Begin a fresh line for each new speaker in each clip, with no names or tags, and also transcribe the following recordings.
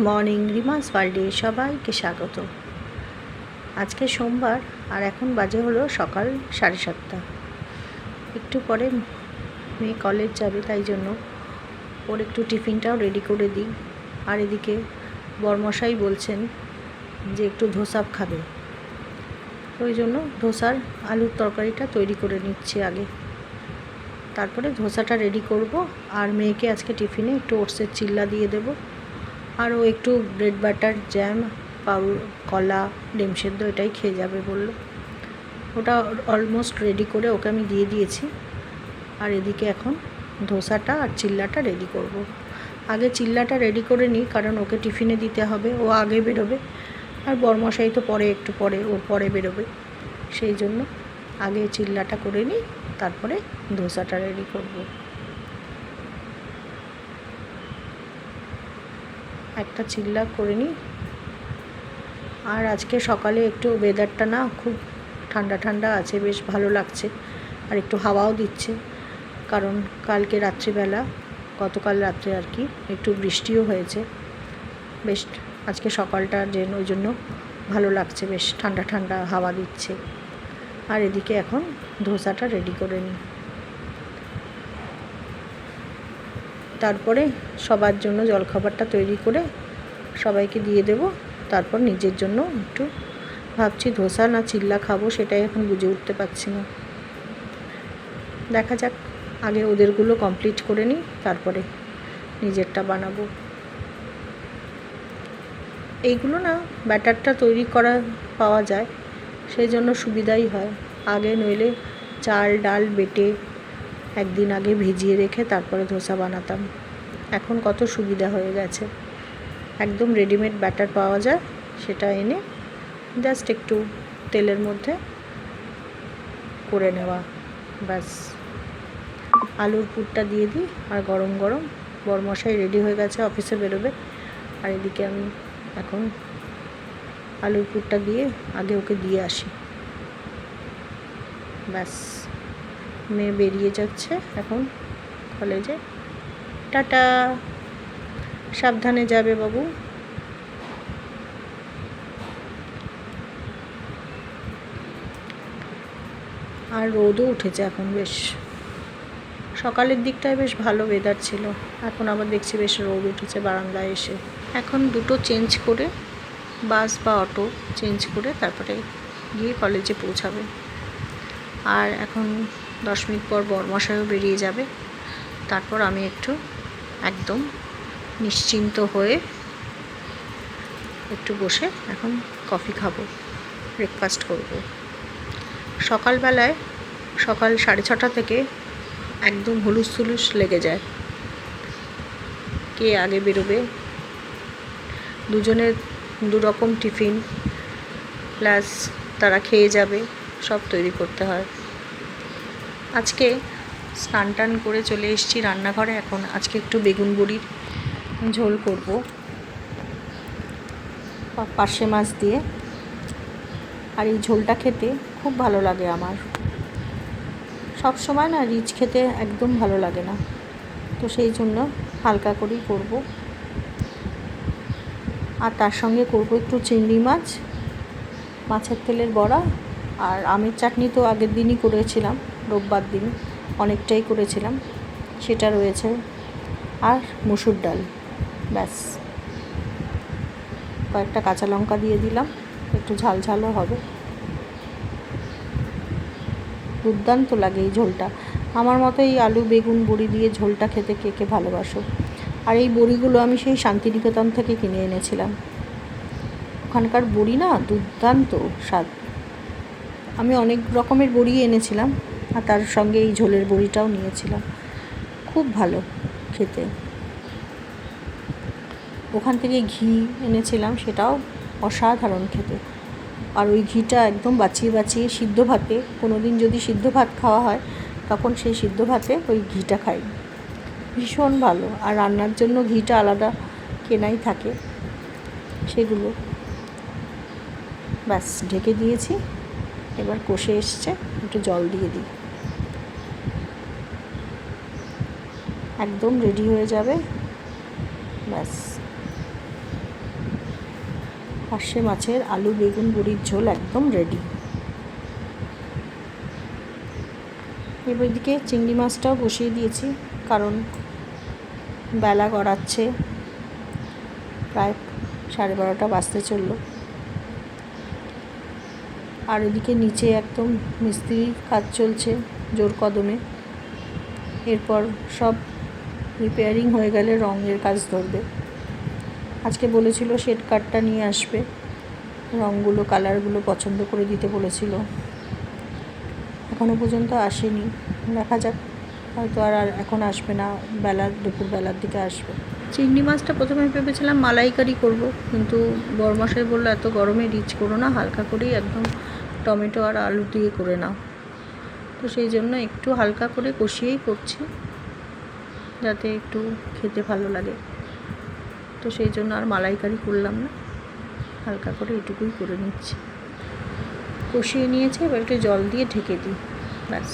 Morning রিমাস ওয়ার্ল্ডে সবাইকে স্বাগত। আজকে সোমবার আর এখন বাজে হলো সকাল 7:30। একটু পরে মেয়ে কলেজ যাবে, তাই জন্য ওর একটু টিফিনটাও রেডি করে দিই। আর এদিকে বরমশাই বলছেন যে একটু ধোসা খাবে, ওই জন্য ধোসার আলুর তরকারিটা তৈরি করে নিচ্ছি আগে, তারপরে ধোসাটা রেডি করব। আর মেয়েকে আজকে টিফিনে একটু ওটসের চিল্লা দিয়ে দেবো। আর ও একটু ব্রেড বাটার, জ্যাম, কলা, ডিম সেদ্ধ এটাই খেয়ে যাবে বললো। ওটা অলমোস্ট রেডি করে ওকে আমি দিয়ে দিয়েছি। আর এদিকে এখন ধোসাটা আর চিল্লাটা রেডি করব। আগে চিল্লাটা রেডি করে নিই, কারণ ওকে টিফিনে দিতে হবে, ও আগে বেরোবে। আর বরমশাই তো একটু পরে ওর পরে বেরোবে, সেই জন্য আগে চিল্লাটা করে নিই, তারপরে ধোসাটা রেডি করব। একটা চিল্লা করে নিই। আর আজকে সকালে একটু ওয়েদারটা না খুব ঠান্ডা ঠান্ডা আছে, বেশ ভালো লাগছে। আর একটু হাওয়াও দিচ্ছে, কারণ কালকে রাত্রিবেলা, গতকাল রাত্রে আর কি, একটু বৃষ্টিও হয়েছে। বেশ আজকে সকালটা ওই জন্য ভালো লাগছে, বেশ ঠান্ডা ঠান্ডা হাওয়া দিচ্ছে। আর এদিকে এখন ধোসাটা রেডি করে নিই, তারপরে সবার জন্য জলখাবারটা তৈরি করে সবাইকে দিয়ে দেব। তারপর নিজের জন্য একটু ভাবছি ধোসা না চিল্লা খাবো, সেটাই এখন বুঝে উঠতে পারছি না। দেখা যাক, আগে ওদেরগুলো কমপ্লিট করে নিই, তারপরে নিজেরটা বানাবো। এইগুলো না ব্যাটারটা তৈরি করা পাওয়া যায়, সেই জন্য সুবিধাই হয়। আগে নইলে চাল ডাল বেটে একদিন আগে ভিজিয়ে রেখে তারপরে ধোসা বানাতাম। এখন কত সুবিধা হয়ে গেছে, একদম রেডিমেড ব্যাটার পাওয়া যায়, সেটা এনে জাস্ট একটু তেলের মধ্যে করে নেওয়া, ব্যাস। আলুর পুরটা দিয়ে দিই, আর গরম গরম বরমশাই রেডি হয়ে গেছে, অফিসে বেরোবে। আর এদিকে আমি এখন আলুর পুরটা দিয়ে আগে ওকে দিয়ে আসি, ব্যাস। মেয়ে বেরিয়ে যাচ্ছে এখন কলেজে। টাটা, সাবধানে যাবে বাবু। আর রোদও উঠেছে এখন, বেশ সকালের দিকটায় বেশ ভালো ওয়েদার ছিল, এখন আবার দেখছি বেশ রোদ উঠেছে বারান্দায় এসে। এখন দুটো চেঞ্জ করে, বাস বা অটো চেঞ্জ করে তারপরে গিয়ে কলেজে পৌঁছাবে। আর এখন 10 মিনিট পর বরমশাইও বেরিয়ে যাবে, তারপর আমি একটু একদম নিশ্চিন্ত হয়ে একটু বসে এখন কফি খাবো, ব্রেকফাস্ট করব। সকালবেলায় সকাল 6:30 থেকে একদম হুলুস থুলুস লেগে যায়, কে আগে বেরোবে, দুজনের দুরকম টিফিন, প্লাস তারা খেয়ে যাবে, সব তৈরি করতে হয়। আজকে স্নান টান করে চলে এসেছি রান্নাঘরে। এখন আজকে একটু বেগুন বড়ির ঝোল করব পার্শে মাছ দিয়ে। আর এই ঝোলটা খেতে খুব ভালো লাগে আমার। সব সময় না রিচ খেতে একদম ভালো লাগে না, তো সেই জন্য হালকা করেই করব। আর তার সঙ্গে করব একটু চিংড়ি মাছ, মাছের তেলের বড়া, আর আমের চাটনি তো আগের দিনই করেছিলাম, রোববার দিন অনেকটাই করেছিলাম, সেটা রয়েছে। আর মুসুর ডাল, ব্যাস। কয়েকটা কাঁচা লঙ্কা দিয়ে দিলাম, একটু ঝাল ঝালও হবে। দুর্দান্ত লাগে এই ঝোলটা। আমার মতো এই আলু বেগুন বড়ি দিয়ে ঝোলটা খেতে কে কে ভালোবাসো। আর এই বড়িগুলো আমি সেই শান্তিনিকেতন থেকে কিনে এনেছিলাম, ওখানকার বড়ি না দুর্দান্ত স্বাদ। আমি অনেক রকমের বড়ি এনেছিলাম, আর তার সঙ্গে এই ঝোলের বড়িটাও নিয়েছিলাম, খুব ভালো খেতে। ওখান থেকে ঘি এনেছিলাম, সেটাও অসাধারণ খেতে। আর ওই ঘিটা একদম বাঁচিয়ে বাঁচিয়ে সিদ্ধ ভাতে, কোনো দিন যদি সিদ্ধ ভাত খাওয়া হয় তখন সেই সিদ্ধ ভাতে ওই ঘিটা খাই, ভীষণ ভালো। আর রান্নার জন্য ঘিটা আলাদা কেনাই থাকে, সেগুলো ব্যাস ঢেকে দিয়েছি। এবার কষে এসছে, একটু জল দিয়ে দিই, একদম রেডি হয়ে যাবে, ব্যাস। পার্শে মাছের আলু বেগুন বড়ির ঝোল একদম রেডি। এবার দিকে চিংড়ি মাছটাও বসিয়ে দিয়েছি, কারণ বেলা গড়াচ্ছে, প্রায় 12:30 বাজতে চললো। আর এদিকে নিচে একদম মিস্ত্রির কাজ চলছে জোর কদমে। এরপর সব রিপেয়ারিং হয়ে গেলে রঙের কাজ ধরবে। আজকে বলেছিল শেড কার্ডটা নিয়ে আসবে, রঙগুলো কালারগুলো পছন্দ করে দিতে বলেছিল, এখনও পর্যন্ত আসেনি। দেখা যাক, হয়তো আর এখন আসবে না, দুপুরবেলার দিকে আসবে। চিংড়ি মাছটা প্রথমে ভেবেছিলাম মালাইকারি করব, কিন্তু বড়মশাই বললো এত গরমে রিচ করো না, হালকা করেই একদম টমেটো আর আলু দিয়ে করে নাও। তো সেই জন্য একটু হালকা করে কষিয়েই করছি, যাতে একটু খেতে ভালো লাগে। তো সেই জন্য আর মালাইকারি করলাম না, হালকা করে এটুকুই করে নিচ্ছি। কষিয়ে নিয়েছি, এবার একটু জল দিয়ে ঢেকে দিই, ব্যাস।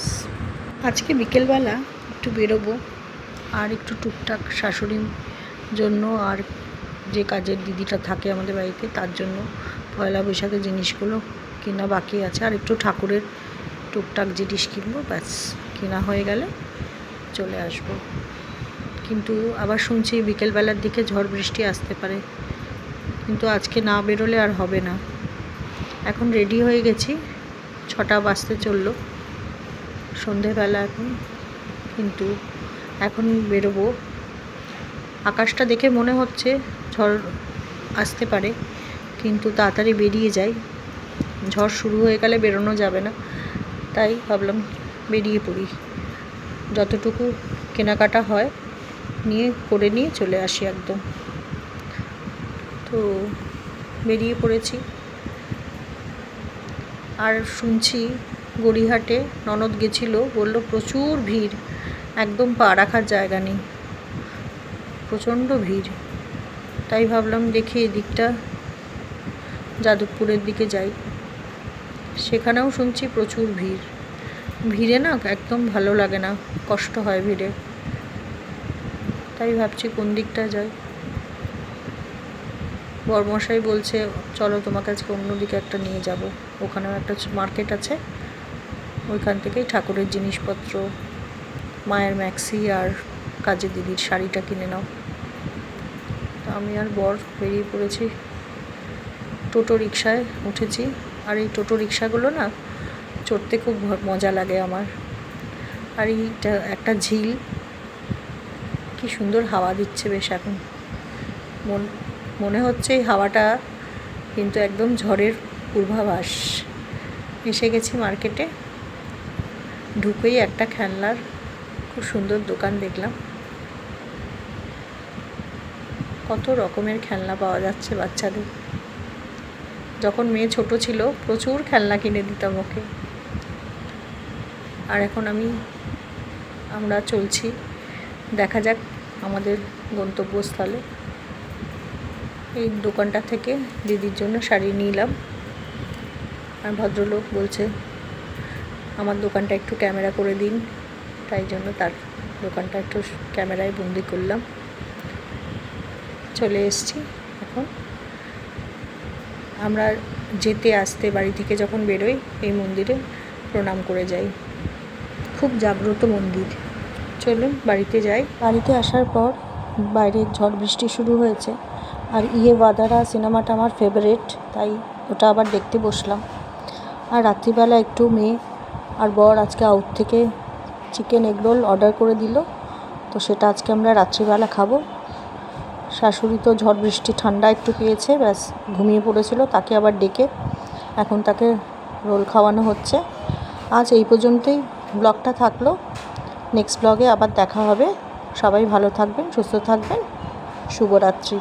আজকে বিকেলবেলা একটু বেরোবো, আর একটু টুকটাক শাশুড়ির জন্য আর যে কাজের দিদিটা থাকে আমাদের বাড়িতে তার জন্য পয়লা বৈশাখের জিনিসগুলো কেনা বাকি আছে, আর একটু ঠাকুরের টুকটাক জিনিস কিনবো, ব্যাস। কেনা হয়ে গেলে চলে আসবো। কিন্তু আবার শুনছি বিকেলবেলার দিকে ঝড় বৃষ্টি আসতে পারে, কিন্তু আজকে না বেরোলে আর হবে না। এখন রেডি হয়ে গেছি, 6টা বাজতে চললো, সন্ধেবেলা এখন, কিন্তু এখন বেরোবো। আকাশটা দেখে মনে হচ্ছে ঝড় আসতে পারে, কিন্তু তাড়াতাড়ি বেরিয়ে যাই, ঝড় শুরু হয়ে গেলে বেরোনো যাবে না। তাই ভাবলাম বেরিয়ে পড়ি, যতটুকু কেনাকাটা হয় করে নিয়ে চলে আসি একদম। তো বেরিয়ে পড়েছি। আর শুনছি গড়িয়াহাটে ননদ গেছিলো, বললো প্রচুর ভিড়, একদম পা রাখার জায়গা নেই, প্রচণ্ড ভিড়। তাই ভাবলাম দেখি এদিকটা যাদবপুরের দিকে যাই, সেখানেও শুনছি প্রচুর ভিড়। ভিড়ে না একদম ভালো লাগে না, কষ্ট হয় ভিড়ে। তাই ভাবছি কোন দিকটা যাই। বড়মশাই বলছে চলো তোমাকে আজকে অন্যদিকে একটা নিয়ে যাব, ওখানেও একটা মার্কেট আছে, ওইখান থেকেই ঠাকুরের জিনিসপত্র, মায়ের ম্যাক্সি আর কাজের দিদির শাড়িটা কিনে নাও। তো আমি আর বর বেরিয়ে পড়েছি, টোটো রিক্সায় উঠেছি। আর এই টোটো রিক্সাগুলো না চড়তে খুব মজা লাগে আমার। আর এইটা একটা ঝিল, কি সুন্দর হাওয়া দিচ্ছে বেশ। এখন মনে হচ্ছে এই হাওয়াটা কিন্তু একদম ঝড়ের পূর্বাভাস। এসে গেছি মার্কেটে, ঢুকেই একটা খেলনার খুব সুন্দর দোকান দেখলাম। কত রকমের খেলনা পাওয়া যাচ্ছে বাচ্চাদের। যখন মেয়ে ছোট ছিল প্রচুর খেলনা কিনে দিতাম ওকে। আর এখন আমরা চলছি, দেখা যাক আমাদের গন্তব্যস্থলে। এই দোকানটা থেকে দিদির জন্য শাড়ি নিলাম, আর ভদ্রলোক বলছে আমার দোকানটা একটু ক্যামেরা করে দিন, তাই জন্য তার দোকানটা একটু ক্যামেরায় বন্দি করলাম। চলে এসেছি। এখন আমরা যেতে আসতে বাড়ি থেকে যখন বেরোই এই মন্দিরে প্রণাম করে যাই, খুব জাগ্রত মন্দির। চলুন বাড়িতে যাই। বাড়িতে আসার পর বাইরে ঝড় বৃষ্টি শুরু হয়েছে, আর ওয়াদারা সিনেমাটা আমার ফেভারিট, তাই ওটা আবার দেখতে বসলাম। আর রাত্রিবেলা একটু মেয়ে আর বর আজকে আউট থেকে চিকেন এগরোল অর্ডার করে দিল, তো সেটা আজকে আমরা রাত্রিবেলা খাবো। শাশুড়ি তো ঝড় বৃষ্টি ঠান্ডা একটু পেয়েছে, ব্যাস ঘুমিয়ে পড়েছিল, তাকে আবার ডেকে এখন তাকে রোল খাওয়ানো হচ্ছে। আজ এই পর্যন্তই ব্লগটা থাকলো, নেক্সট ব্লগে আবার দেখা হবে। সবাই ভালো থাকবেন, সুস্থ থাকবেন, শুভরাত্রি।